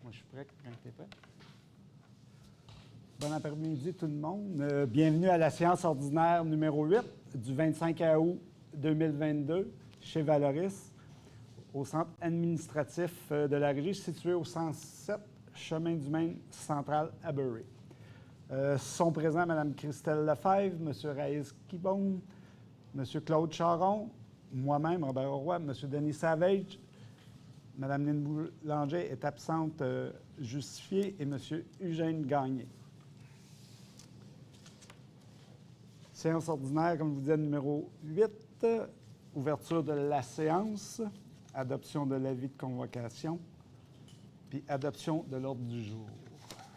Moi, je suis prêt quand tu es prêt. Bon après-midi tout le monde. Bienvenue à la séance ordinaire numéro 8 du 25 août 2022 chez Valoris, au centre administratif de la Régie, situé au 107 Chemin du Maine central à Bury. Sont présents Mme Christelle Lefebvre, M. Raïs Kibon, M. Claude Charon, moi-même, Robert Roy, M. Denis Savage. Mme Lynne Boulanger est absente justifiée et M. Eugène Gagné. Séance ordinaire, comme je vous disais, numéro 8. Ouverture de la séance. Adoption de l'avis de convocation. Puis adoption de l'ordre du jour.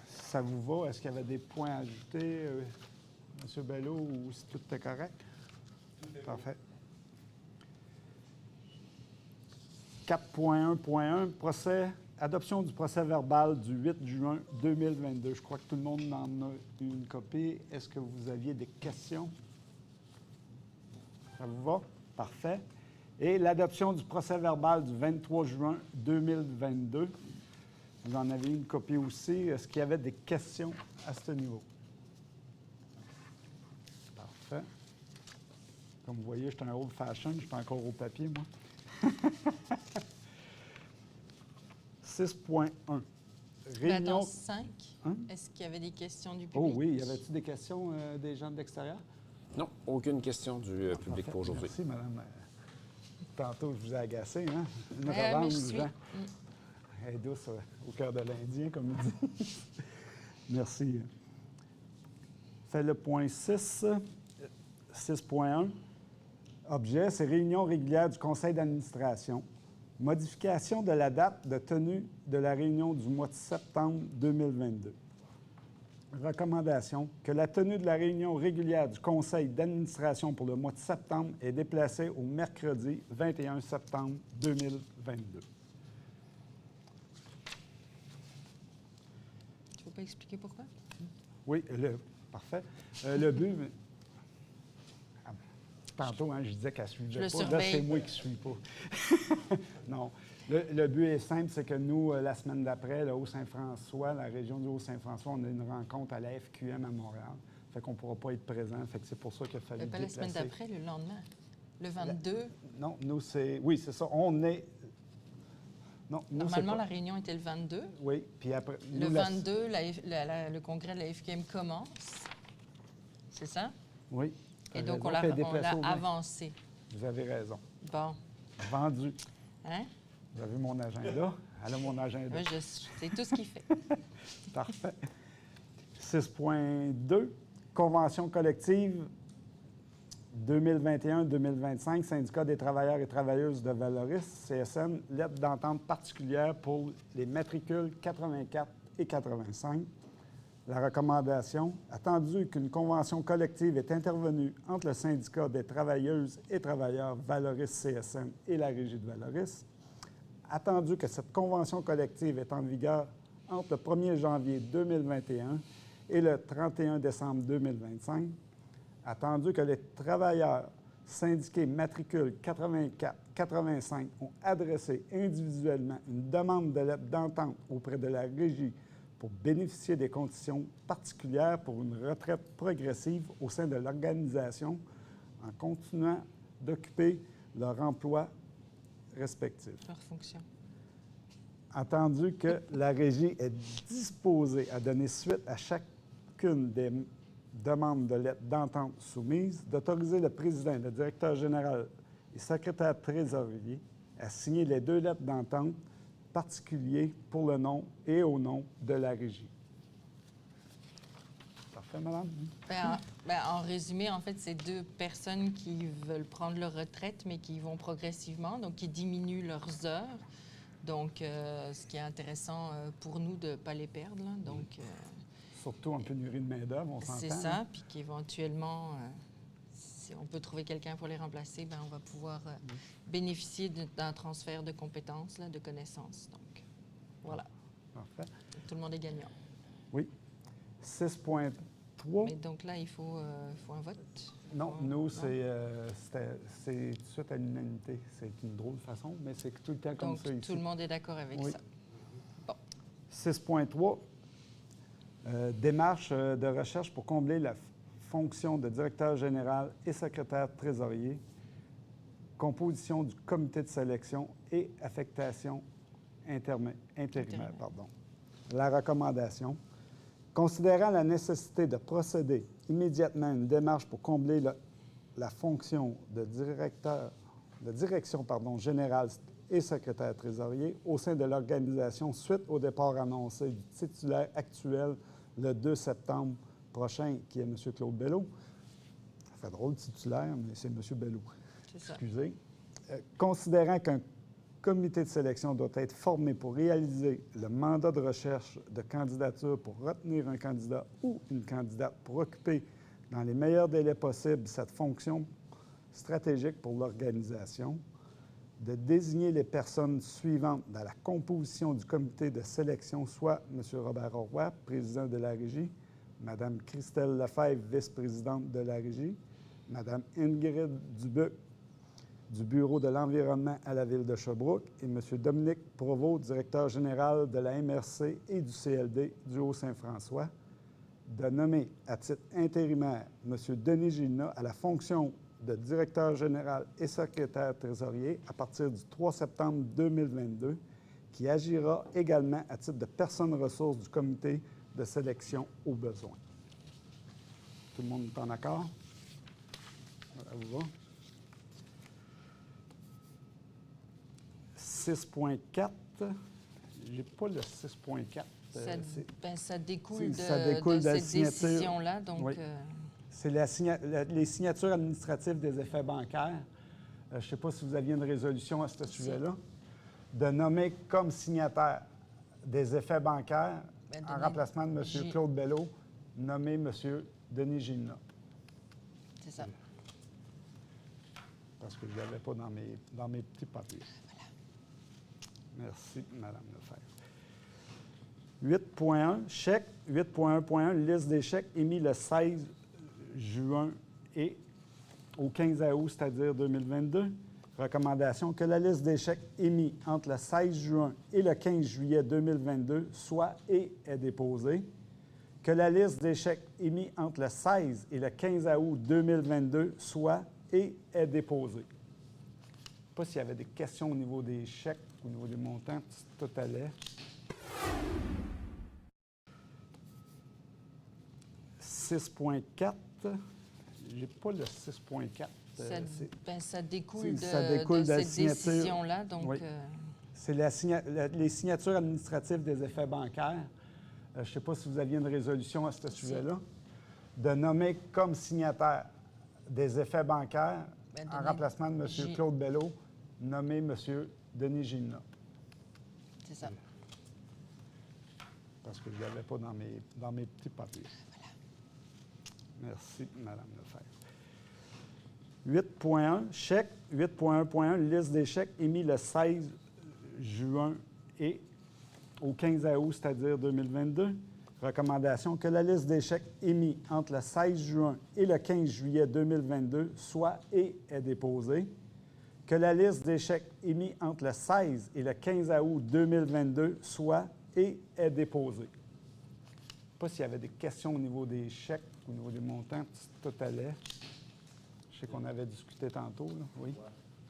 Ça vous va? Est-ce qu'il y avait des points à ajouter, M. Belleau, ou si tout est correct? Tout est parfait. 4.1.1, adoption du procès verbal du 8 juin 2022. Je crois que tout le monde en a une copie. Est-ce que vous aviez des questions? Ça vous va? Parfait. Et l'adoption du procès verbal du 23 juin 2022. Vous en avez une copie aussi. Est-ce qu'il y avait des questions à ce niveau? Parfait. Comme vous voyez, je suis un old fashion, je suis pas encore au papier, moi. 6.1. Réunion... Attends, 5. Hein? Est-ce qu'il y avait des questions du public? Oh oui, y avait-il des questions des gens de l'extérieur? Non, aucune question du public pour aujourd'hui. Merci, madame. Tantôt, je vous ai agacé, hein? Une revanche, Jean. Elle est douce au cœur de l'Indien, comme il dit. Merci. Fait le point 6. 6.1. Objet, c'est réunion régulière du conseil d'administration. Modification de la date de tenue de la réunion du mois de septembre 2022. Recommandation, que la tenue de la réunion régulière du conseil d'administration pour le mois de septembre est déplacée au mercredi 21 septembre 2022. Tu ne veux pas expliquer pourquoi? Oui, parfait. Le but... Tantôt, hein, je disais qu'elle ne suivait pas. Là, c'est moi qui ne suis pas. Non. Le but est simple, c'est que nous, la semaine d'après, le Haut-Saint-François, la région du Haut-Saint-François, on a une rencontre à la FQM à Montréal. Fait qu'on ne pourra pas être présent. Fait que c'est pour ça qu'il a fallu déplacer. Pas la semaine d'après, le lendemain. Le 22. Non, nous, c'est... Oui, c'est ça. On est... Non, nous, normalement, la réunion était le 22. Oui, puis après... Le 22, le congrès de la FQM commence. C'est ça? Oui. Et donc, on l'a avancé. Vous avez raison. Bon. Vendu. Hein? Vous avez mon agenda? Elle a mon agenda. Oui, c'est tout ce qu'il fait. Parfait. 6.2. Convention collective 2021-2025, Syndicat des travailleurs et travailleuses de Valoris, CSN, lettre d'entente particulière pour les matricules 84 et 85. La recommandation, attendu qu'une convention collective est intervenue entre le syndicat des travailleuses et travailleurs Valoris CSN et la Régie de Valoris, attendu que cette convention collective est en vigueur entre le 1er janvier 2021 et le 31 décembre 2025, attendu que les travailleurs syndiqués matricules 84-85 ont adressé individuellement une demande de lettre d'entente auprès de la Régie pour bénéficier des conditions particulières pour une retraite progressive au sein de l'organisation en continuant d'occuper leur emploi respectif. Leur fonction. Entendu que la Régie est disposée à donner suite à chacune des demandes de lettres d'entente soumises, d'autoriser le président, le directeur général et secrétaire trésorier à signer les 2 lettres d'entente particulier pour le nom et au nom de la Régie. Parfait, madame? En résumé, en fait, c'est 2 personnes qui veulent prendre leur retraite, mais qui vont progressivement, donc qui diminuent leurs heures. Donc, ce qui est intéressant pour nous de ne pas les perdre. Là. Donc, surtout en pénurie de main-d'œuvre, on s'entend. C'est ça, puis qu'éventuellement... si on peut trouver quelqu'un pour les remplacer, on va pouvoir bénéficier d'un transfert de compétences, là, de connaissances. Donc, voilà. Parfait. Tout le monde est gagnant. Oui. 6.3. Mais donc là, il faut un vote? Non, nous, c'est tout de suite à l'unanimité. C'est une drôle de façon, mais c'est tout le temps comme donc, ça ici. Tout le monde est d'accord avec ça. Bon. 6.3, démarche de recherche pour combler la fonction de directeur général et secrétaire trésorier, composition du comité de sélection et affectation intérimaire. La recommandation. Considérant la nécessité de procéder immédiatement à une démarche pour combler la fonction de direction générale et secrétaire trésorier au sein de l'organisation suite au départ annoncé du titulaire actuel le 2 septembre prochain, qui est M. Claude Belleau. Ça fait drôle, titulaire, mais c'est M. Belleau. C'est ça. Excusez. Considérant qu'un comité de sélection doit être formé pour réaliser le mandat de recherche de candidature pour retenir un candidat ou une candidate pour occuper dans les meilleurs délais possibles cette fonction stratégique pour l'organisation, de désigner les personnes suivantes dans la composition du comité de sélection, soit M. Robert Roy, président de la Régie, Mme Christelle Lefebvre, vice-présidente de la Régie, Mme Ingrid Dubuc, du Bureau de l'environnement à la Ville de Sherbrooke, et M. Dominique Provost, directeur général de la MRC et du CLD du Haut-Saint-François, de nommer à titre intérimaire M. Denis Gilna à la fonction de directeur général et secrétaire trésorier à partir du 3 septembre 2022, qui agira également à titre de personne ressource du comité de sélection au besoin. Tout le monde est en accord? Ça vous va? 6.4, je n'ai pas le 6.4. Ça découle de la cette signature. décision-là. Donc, Oui. C'est les signatures administratives des effets bancaires. Je ne sais pas si vous aviez une résolution à ce sujet-là. De nommer comme signataire des effets bancaires, en remplacement de M. Claude Belleau, nommer M. Denis Gilna. C'est ça. Parce que je ne l'avais pas dans mes petits papiers. Voilà. Merci, Mme Lefebvre. 8.1, chèque. 8.1.1, liste des chèques émis le 16 juin et au 15 août, c'est-à-dire 2022. Recommandation que la liste des chèques émis entre le 16 juin et le 15 juillet 2022 soit et est déposée. Que la liste des chèques émis entre le 16 et le 15 août 2022 soit et est déposée. Je ne sais pas s'il y avait des questions au niveau des chèques, au niveau des montants, tout allait. 6.4, je n'ai pas le 6.4. Ça découle de la cette signature. décision-là. Donc, Oui. C'est les signatures administratives des effets bancaires. Je ne sais pas si vous aviez une résolution à ce sujet-là. De nommer comme signataire des effets bancaires, en remplacement de M. Claude Belleau, nommer M. Denis Gilna. C'est ça. Parce que je ne l'avais pas dans mes petits papiers. Voilà. Merci, Mme Lefebvre. 8.1, chèque. 8.1.1, liste des chèques émis le 16 juin et au 15 août, c'est-à-dire 2022. Recommandation que la liste des chèques émis entre le 16 juin et le 15 juillet 2022 soit et est déposée. Que la liste des chèques émis entre le 16 et le 15 août 2022 soit et est déposée. Je ne sais pas s'il y avait des questions au niveau des chèques, au niveau des montants, tout allait. Je sais qu'on avait discuté tantôt, là. Oui. Ouais.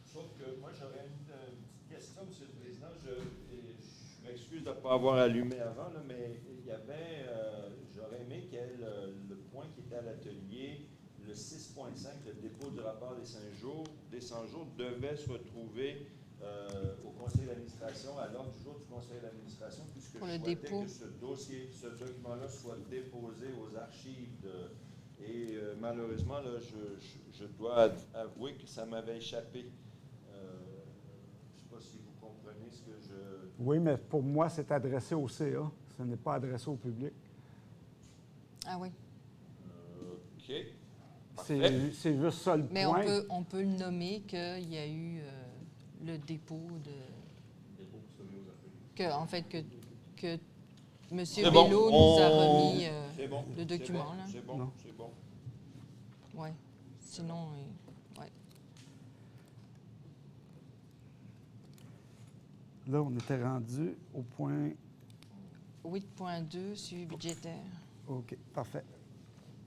Sauf que moi, j'aurais une petite question, M. le Président. Je m'excuse de ne pas avoir allumé avant, là, mais il y avait, j'aurais aimé qu'il y ait le point qui était à l'atelier, le 6.5, le dépôt du rapport des 100 jours, devait se retrouver au conseil d'administration, à l'ordre du jour du conseil d'administration, puisque pour je le souhaitais dépôt. que ce document-là soit déposé aux archives et malheureusement, là, je dois avouer que ça m'avait échappé. Je ne sais pas si vous comprenez ce que je... Oui, mais pour moi, c'est adressé au CA. Ce n'est pas adressé au public. Ah oui. OK. C'est juste ça le Mais point. on peut le nommer qu'il y a eu le dépôt de... En fait, que M. Belleau nous a remis le document. C'est bon, Non. c'est bon. Oui. Sinon, oui. Là, on était rendu au point... Au 8.2, suivi budgétaire. OK, parfait.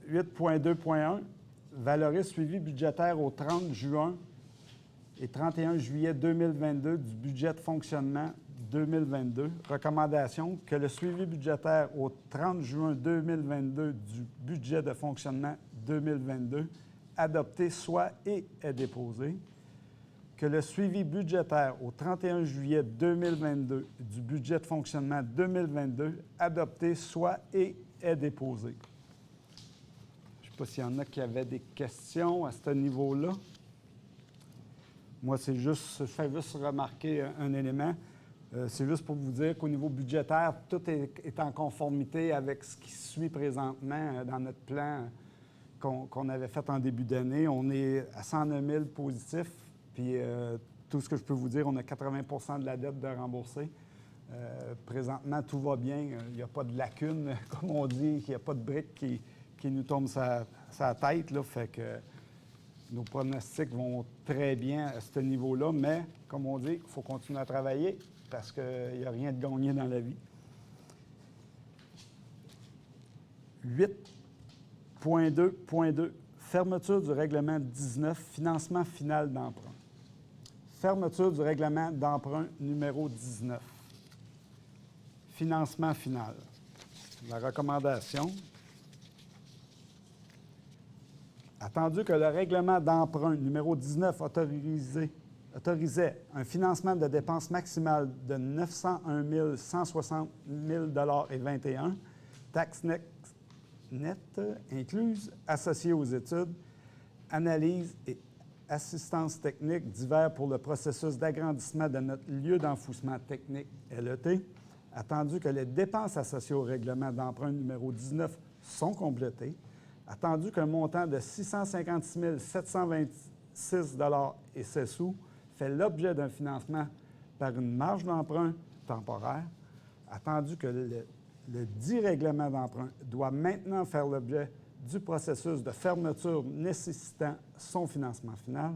8.2.1, Valoris, suivi budgétaire au 30 juin et 31 juillet 2022 du budget de fonctionnement 2022. Recommandation que le suivi budgétaire au 30 juin 2022 du budget de fonctionnement 2022 adopté soit et est déposé. Que le suivi budgétaire au 31 juillet 2022 du budget de fonctionnement 2022 adopté soit et est déposé. Je ne sais pas s'il y en a qui avaient des questions à ce niveau-là. Moi, je fais juste remarquer un élément. C'est juste pour vous dire qu'au niveau budgétaire, tout est en conformité avec ce qui suit présentement dans notre plan qu'on avait fait en début d'année. On est à 109 000 positifs, puis tout ce que je peux vous dire, on a 80 de la dette de rembourser. Présentement, tout va bien. Il n'y a pas de lacune, comme on dit, il n'y a pas de briques qui nous tombent sa tête. Là, fait que nos pronostics vont très bien à ce niveau-là, mais comme on dit, il faut continuer à travailler parce qu'il n'y a rien de gagné dans la vie. 8.2.2, fermeture du règlement 19, financement final d'emprunt. Fermeture du règlement d'emprunt numéro 19. Financement final. La recommandation. Attendu que le règlement d'emprunt numéro 19 autorisait un financement de dépenses maximales de 901 160 000,21 taxes nettes incluses, associées aux études, analyses et assistance technique divers pour le processus d'agrandissement de notre lieu d'enfouissement technique LET, attendu que les dépenses associées au règlement d'emprunt numéro 19 sont complétées, attendu qu'un montant de 656 726 et 16 sous fait l'objet d'un financement par une marge d'emprunt temporaire, attendu que le dit règlement d'emprunt doit maintenant faire l'objet du processus de fermeture nécessitant son financement final,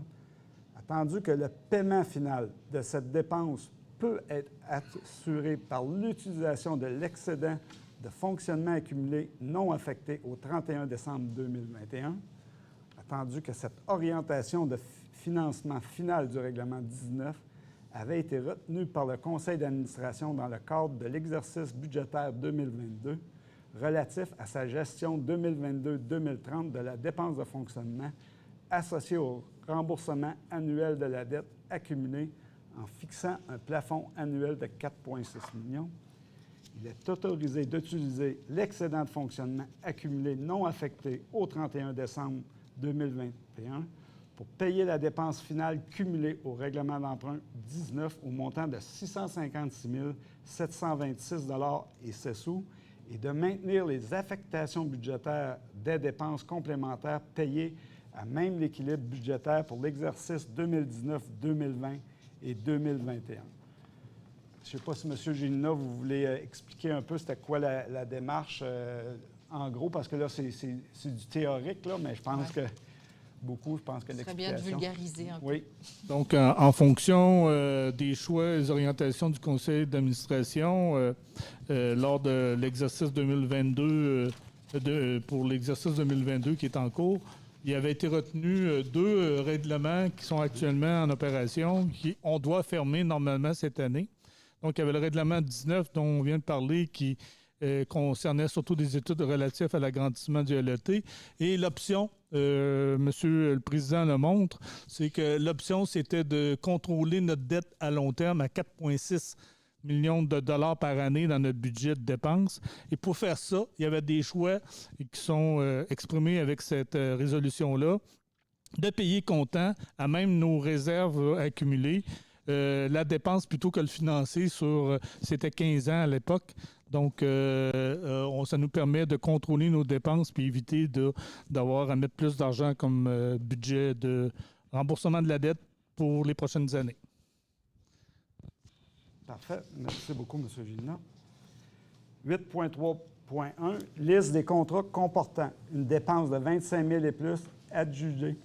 attendu que le paiement final de cette dépense peut être assuré par l'utilisation de l'excédent de fonctionnement accumulé non affecté au 31 décembre 2021, attendu que cette orientation de financement final du règlement 19 avait été retenue par le Conseil d'administration dans le cadre de l'exercice budgétaire 2022 relatif à sa gestion 2022-2030 de la dépense de fonctionnement associée au remboursement annuel de la dette accumulée en fixant un plafond annuel de 4,6 millions. Il est autorisé d'utiliser l'excédent de fonctionnement accumulé non affecté au 31 décembre 2021 pour payer la dépense finale cumulée au règlement d'emprunt 19 au montant de 656 726 et 16 sous et de maintenir les affectations budgétaires des dépenses complémentaires payées à même l'équilibre budgétaire pour l'exercice 2019, 2020 et 2021. Je ne sais pas si, M. Gélinas, vous voulez expliquer un peu c'était quoi la démarche en gros, parce que là, c'est du théorique, là, mais je pense que beaucoup, je pense que l'explication... Ce serait bien de vulgariser un peu. Oui. Donc, en fonction des choix et des orientations du conseil d'administration, lors de l'exercice 2022, pour l'exercice 2022 qui est en cours, il avait été retenu 2 règlements qui sont actuellement en opération, qu'on doit fermer normalement cette année. Donc, il y avait le règlement 19 dont on vient de parler qui concernait surtout des études relatives à l'agrandissement du LET. Et l'option, Monsieur le Président le montre, c'est que l'option, c'était de contrôler notre dette à long terme à 4,6 millions de dollars par année dans notre budget de dépenses. Et pour faire ça, il y avait des choix qui sont exprimés avec cette résolution-là, de payer comptant à même nos réserves accumulées, la dépense plutôt que le financer sur, c'était 15 ans à l'époque. Donc, ça nous permet de contrôler nos dépenses puis éviter d'avoir à mettre plus d'argent comme budget de remboursement de la dette pour les prochaines années. Parfait. Merci beaucoup, M. Gélinas. 8.3.1, liste des contrats comportant une dépense de 25 000 et plus adjugée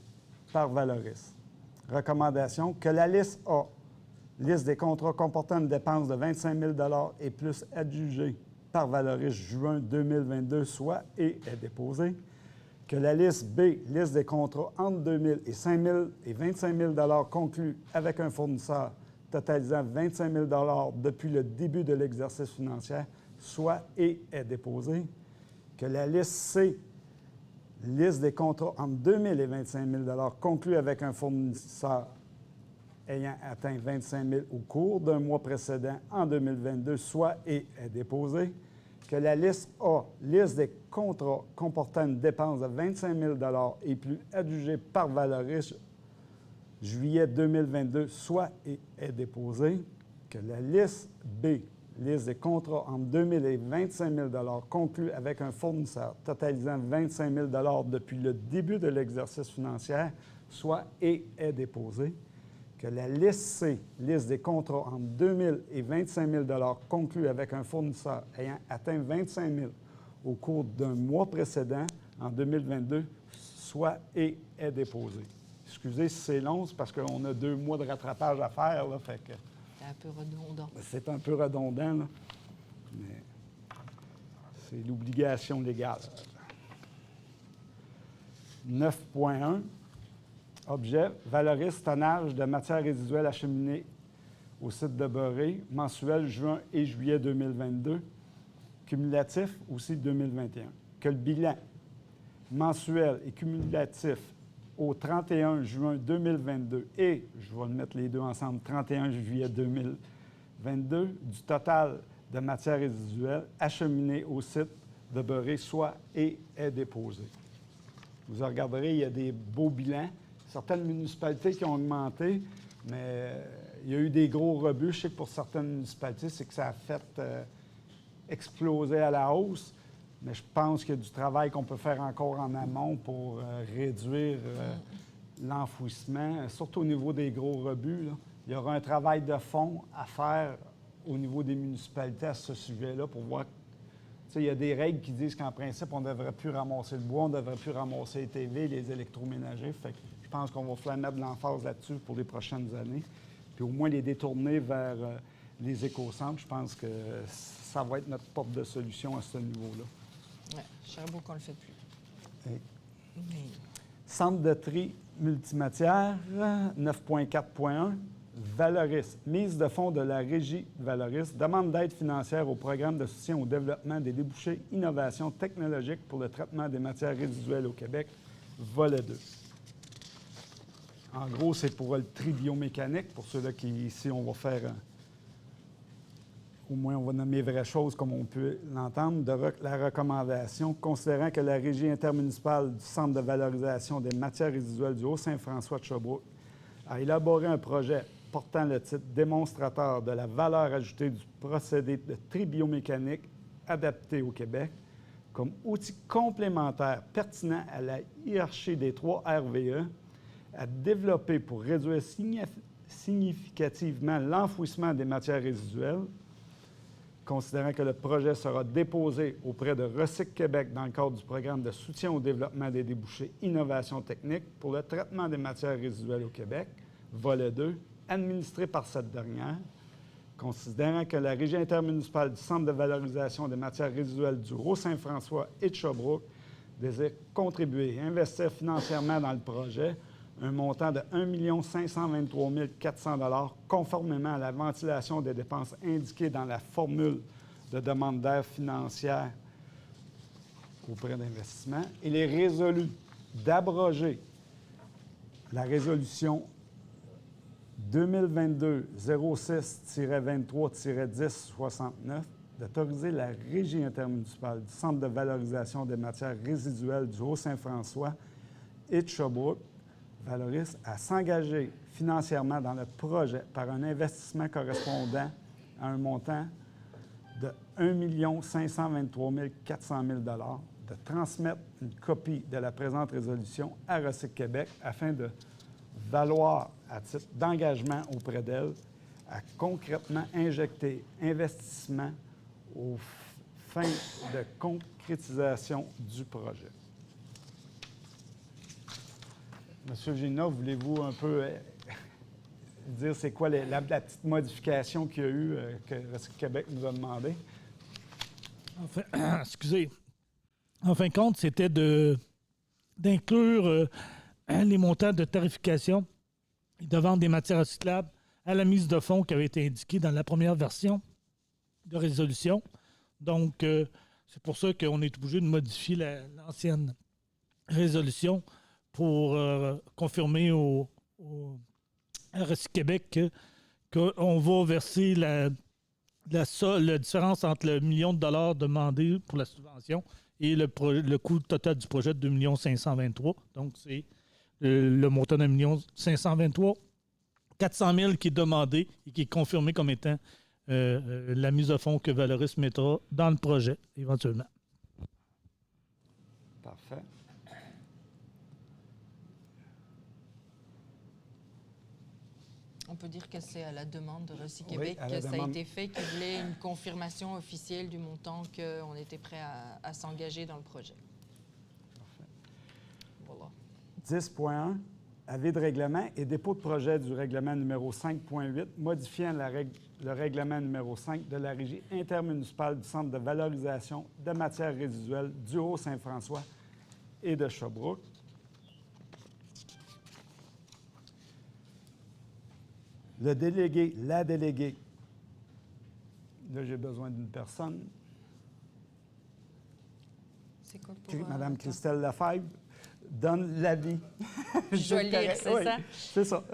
par Valoris. Recommandation que la liste A, liste des contrats comportant une dépense de 25 000 et plus adjugée par Valoris juin 2022 soit et est déposée. Que la liste B, liste des contrats entre 2 000 et 5 000 et 25 000 conclus avec un fournisseur totalisant 25 000 depuis le début de l'exercice financier, soit et est déposée. Que la liste C, liste des contrats entre 2 000 et 25 000 conclus avec un fournisseur ayant atteint 25 000 au cours d'un mois précédent en 2022, soit et est déposée. Que la liste A, liste des contrats comportant une dépense de 25 000 et plus adjugée par Valoris juillet 2022, soit et est déposée. Que la liste B, liste des contrats entre 2 000 et 25 000 conclus avec un fournisseur totalisant 25 000 depuis le début de l'exercice financier, soit et est déposée. Que la liste C, liste des contrats entre 2 000 et 25 000 conclus avec un fournisseur ayant atteint 25 000 au cours d'un mois précédent en 2022, soit et est déposée. Excusez si c'est long, c'est parce qu'on a 2 mois de rattrapage à faire, là, fait que C'est un peu redondant. c'est un peu redondant, là, mais c'est l'obligation légale. 9.1. Objet, Valoris tonnage de matières résiduelles acheminées au site de Boré, mensuel juin et juillet 2022, cumulatif aussi 2021. Que le bilan mensuel et cumulatif au 31 juin 2022 et, je vais le mettre les deux ensemble, 31 juillet 2022, du total de matières résiduelles acheminées au site de Boré soit et est déposé. Vous regarderez, il y a des beaux bilans. Certaines municipalités qui ont augmenté, mais il y a eu des gros rebuts. Je sais que pour certaines municipalités, c'est que ça a fait exploser à la hausse. Mais je pense qu'il y a du travail qu'on peut faire encore en amont pour réduire l'enfouissement, surtout au niveau des gros rebuts, là. Il y aura un travail de fond à faire au niveau des municipalités à ce sujet-là pour voir. Tu sais, il y a des règles qui disent qu'en principe, on ne devrait plus ramasser le bois, on ne devrait plus ramasser les TV, les électroménagers. Fait que je pense qu'on va falloir mettre de l'emphase là-dessus pour les prochaines années. Puis au moins les détourner vers les éco-centres. Je pense que ça va être notre porte de solution à ce niveau-là. Ouais, Sherbrooke, on ne le fait plus. Et Mais Centre de tri multimatière, 9.4.1, Valoris, mise de fonds de la régie Valoris, demande d'aide financière au programme de soutien au développement des débouchés innovation technologique pour le traitement des matières résiduelles au Québec, volet 2. En gros, c'est pour le tri biomécanique, pour ceux-là qui, ici, on va faire, au moins on va nommer vraies choses comme on peut l'entendre, la recommandation, considérant que la Régie intermunicipale du Centre de valorisation des matières résiduelles du Haut-Saint-François de Sherbrooke a élaboré un projet portant le titre démonstrateur de la valeur ajoutée du procédé de tri biomécanique adapté au Québec comme outil complémentaire pertinent à la hiérarchie des 3 RVE à développer pour réduire significativement l'enfouissement des matières résiduelles, considérant que le projet sera déposé auprès de Recyc Québec dans le cadre du programme de soutien au développement des débouchés innovation technique pour le traitement des matières résiduelles au Québec, volet 2, administré par cette dernière, considérant que la Régie intermunicipale du Centre de valorisation des matières résiduelles du Haut-Saint-François et de Sherbrooke désire contribuer et investir financièrement dans le projet un montant de 1 523 400 $ conformément à la ventilation des dépenses indiquées dans la formule de demande d'aide financière auprès d'investissement. Il est résolu d'abroger la résolution 2022-06-23-10-69, d'autoriser la Régie intermunicipale du Centre de valorisation des matières résiduelles du Haut-Saint-François et de Sherbrooke, Valoris, à s'engager financièrement dans le projet par un investissement correspondant à un montant de 1 523 400 000 $, de transmettre une copie de la présente résolution à Recyc Québec afin de valoir à titre d'engagement auprès d'elle à concrètement injecter investissement aux fins de concrétisation du projet. Monsieur Géna, voulez-vous un peu dire c'est quoi la petite modification qu'il y a eu que Recyc Québec nous a demandé? Enfin, excusez. En fin de compte, c'était d'inclure les montants de tarification et de vente des matières recyclables à la mise de fonds qui avait été indiquée dans la première version de résolution. Donc, c'est pour ça qu'on est obligé de modifier l'ancienne résolution pour confirmer à Recyc Québec qu'on va verser la différence entre le million de dollars demandé pour la subvention et le coût total du projet de 2 523 000. Donc, c'est le montant de 1 523 400 000 qui est demandé et qui est confirmé comme étant la mise à fond que Valoris mettra dans le projet, éventuellement. Parfait. On peut dire que c'est à la demande de Recyc Oui, Québec à la que ça a demande. été fait, qu'ils voulaient une confirmation officielle du montant qu'on était prêt à s'engager dans le projet. Voilà. 10.1, avis de règlement et dépôt de projet du règlement numéro 5.8, modifiant le règlement numéro 5 de la Régie intermunicipale du Centre de valorisation de matières résiduelles du Haut-Saint-François et de Sherbrooke. Le délégué, la déléguée, là j'ai besoin d'une personne, C'est quoi pour... Madame toi? Christelle Lefebvre, donne l'avis. Je dois lire, c'est Oui, ça? c'est ça.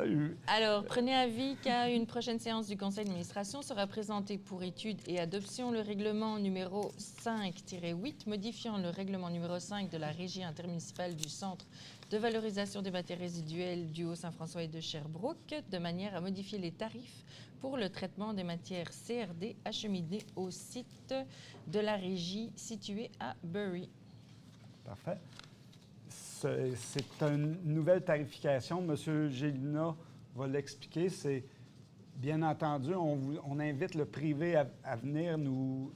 Alors, prenez avis qu'à une prochaine séance du conseil d'administration sera présenté pour étude et adoption le règlement numéro 5-8, modifiant le règlement numéro 5 de la Régie intermunicipale du Centre de valorisation des matières résiduelles du Haut-Saint-François et de Sherbrooke, de manière à modifier les tarifs pour le traitement des matières CRD acheminées au site de la Régie situé à Bury. Parfait. C'est une nouvelle tarification. M. Gélina va l'expliquer. C'est, bien entendu, on invite le privé à venir nous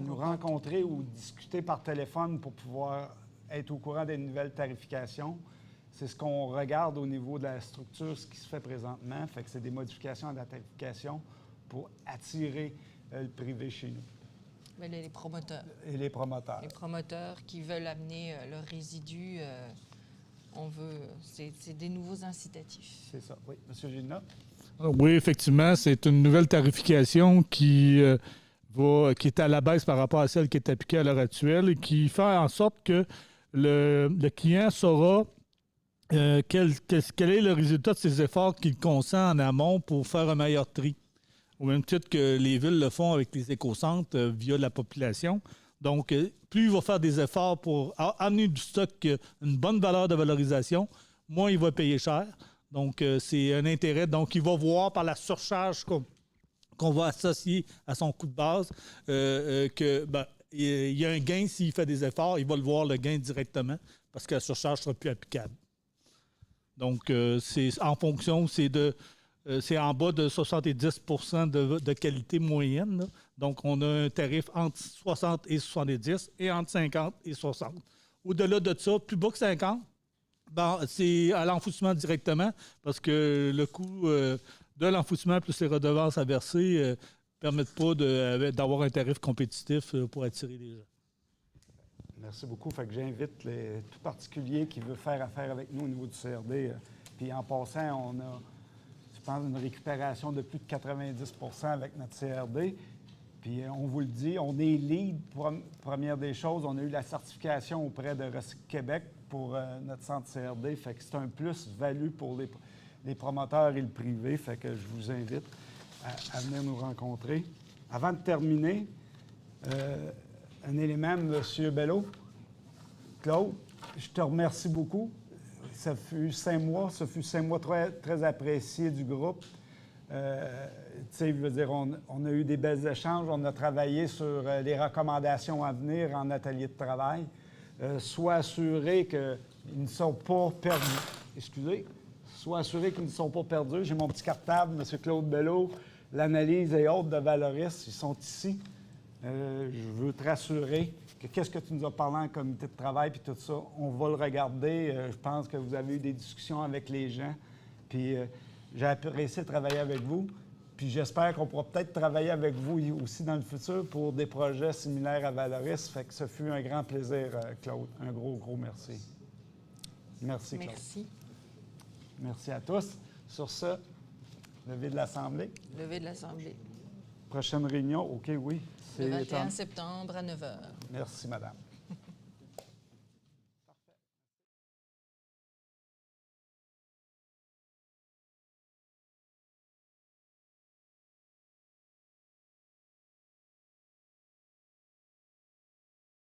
rencontrer ou discuter par téléphone pour pouvoir être au courant des nouvelles tarifications. C'est ce qu'on regarde au niveau de la structure, ce qui se fait présentement. Fait que c'est des modifications à la tarification pour attirer le privé chez nous. Mais les promoteurs. Et les promoteurs. Les promoteurs qui veulent amener leurs résidus, c'est des nouveaux incitatifs. C'est ça, oui. M. Gélina? Oui, effectivement, c'est une nouvelle tarification qui est à la baisse par rapport à celle qui est appliquée à l'heure actuelle et qui fait en sorte que le client saura quel est le résultat de ses efforts qu'il consent en amont pour faire un meilleur tri. Au même titre que les villes le font avec les écocentres via la population. Donc, plus il va faire des efforts pour amener du stock une bonne valeur de valorisation, moins il va payer cher. Donc, c'est un intérêt. Donc, il va voir par la surcharge qu'on va associer à son coût de base il y a un gain s'il fait des efforts. Il va le voir, le gain directement, parce que la surcharge ne sera plus applicable. Donc, c'est en fonction, c'est en bas de 70 % de qualité moyenne. Là. Donc, on a un tarif entre 60 et 70 et entre 50 et 60. Au-delà de ça, plus bas que 50, c'est à l'enfouissement directement parce que le coût de l'enfouissement plus les redevances à verser ne permettent pas d'avoir un tarif compétitif pour attirer les gens. Merci beaucoup. Fait que j'invite tout particulier qui veut faire affaire avec nous au niveau du CRD. Puis en passant, on a, je pense, une récupération de plus de 90 % avec notre CRD. Puis on vous le dit, on est lead, première des choses. On a eu la certification auprès de Recyc Québec pour notre centre CRD. Fait que c'est un plus-value pour les promoteurs et le privé. Fait que je vous invite à venir nous rencontrer. Avant de terminer, un élément, M. Bello. Claude, je te remercie beaucoup. Ça fut 5 mois très, très appréciés du groupe. Tu sais, je veux dire, on a eu des belles échanges, on a travaillé sur les recommandations à venir en atelier de travail. Sois assuré qu'ils ne sont pas perdus. Excusez. Sois assuré qu'ils ne sont pas perdus. J'ai mon petit cartable, M. Claude Bello, l'analyse et autres de Valoris, ils sont ici. Je veux te rassurer que qu'est-ce que tu nous as parlé en comité de travail puis tout ça, on va le regarder. Je pense que vous avez eu des discussions avec les gens. Puis j'ai apprécié de travailler avec vous. Puis j'espère qu'on pourra peut-être travailler avec vous aussi dans le futur pour des projets similaires à Valoris. Fait que ce fut un grand plaisir, Claude. Un gros merci. Merci, Claude. Merci. Merci à tous. Sur ce, levée de l'Assemblée. Levée de l'Assemblée. Prochaine réunion, OK, oui. Le C'est 21 septembre à 9 h. Merci, madame.